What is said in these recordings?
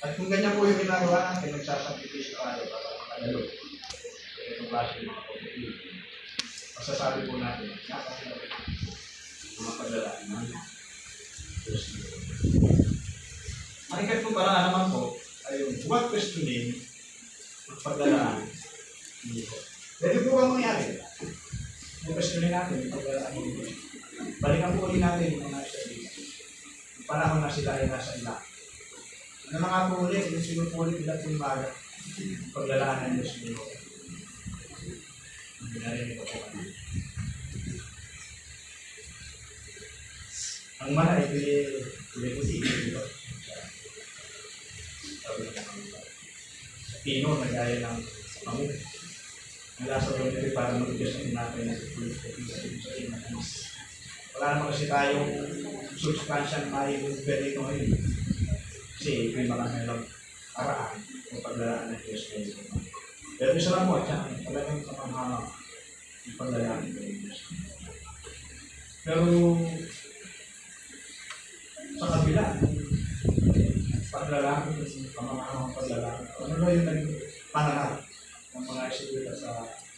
At kung ganyan po yung ginagawa natin, nagsasakripisyo tayo para makadalo. Itong klase ng mga pagkakilig. Masasabi po natin, napakilala mga paglalaan namin. Ang ikat po paraan naman po ay yung huwag questionin ang paglalaan. Pwede po ba mangyari? Yung questionin natin, yung paglalaan ng balikan po ulit natin yung mga sarili. Yung panahon na sila ay nasa ila. Ano na nga po ulit, yung sinupulit nila po yung baga. Paglalaan ng Diyos nyo. Hindi narinig ko po kami. Ang mana ay pili-puti. Sa pino, nag-aya ng pamuk. Ang lasa doon ito para mag-Diyos ang natin na wala naman kasi tayong substansyang may berito ngayon. Kasi may mga meron paraan o paglalaan ng Diyos ngayon. Pero isa lang mo, talagang kamahama yung paglalaan ng Diyos. Pero sa kabila, paglalaan ng kamahama paglalaan. Ano ba yung naging pangarap ng mga estudyanta sa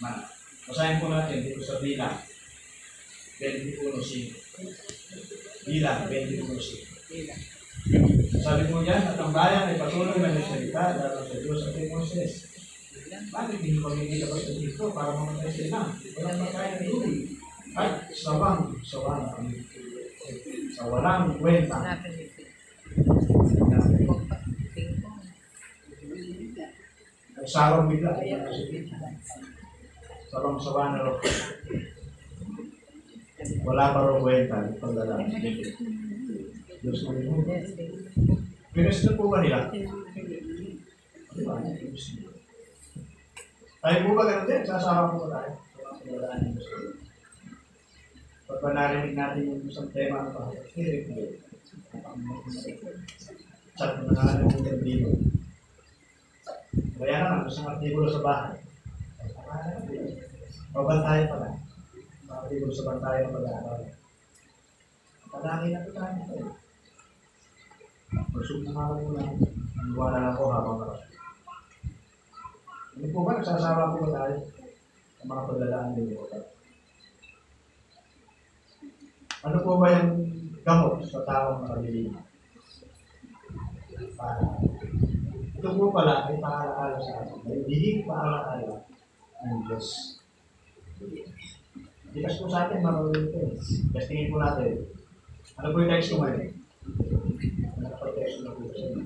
mana? Basahin po natin dito sa bilang 21:5. Bilang 21:5. Sabi mo yan, at ang bayan ay patuloy na nagsalita dahil sa Diyos at kay Moses. Bakit hindi pagiging labas sa dito para mamatay sila? Walang makaya ng tubig. At sa walang kwenta. Sarong bigla. Sarong sawa na ro. Wala pa ro kwenta. Paglalaan. Diyos na rin. Pinusto po ba nila? Tayo po ba ganun din? Sasama po ba tayo? Paglalaan ng Diyos. Pag ba narinig natin yung isang tema ng pagkakilig mo? Saan mo na natin yung dito? Kaya naman, isang artikulo sa bahay. Pabantayan pala. Artikulo sa bantayan ng pag-aaral. Panangin na ito tayo. Masuk na nga muna. Iwanan lang ako habang marasok. Hindi po ba nagsasama po ba tayo sa mga paglalaan ng Diyos? Ano po ba yung gamot sa taong nakabiling? Ito po pala ay paalaala sa atin. May hihig paalaala ng Diyos. Dikas po sa atin, marunong ito. Testingin po natin. Ano po yung text ko ngayon? Nakapag-text na po siya.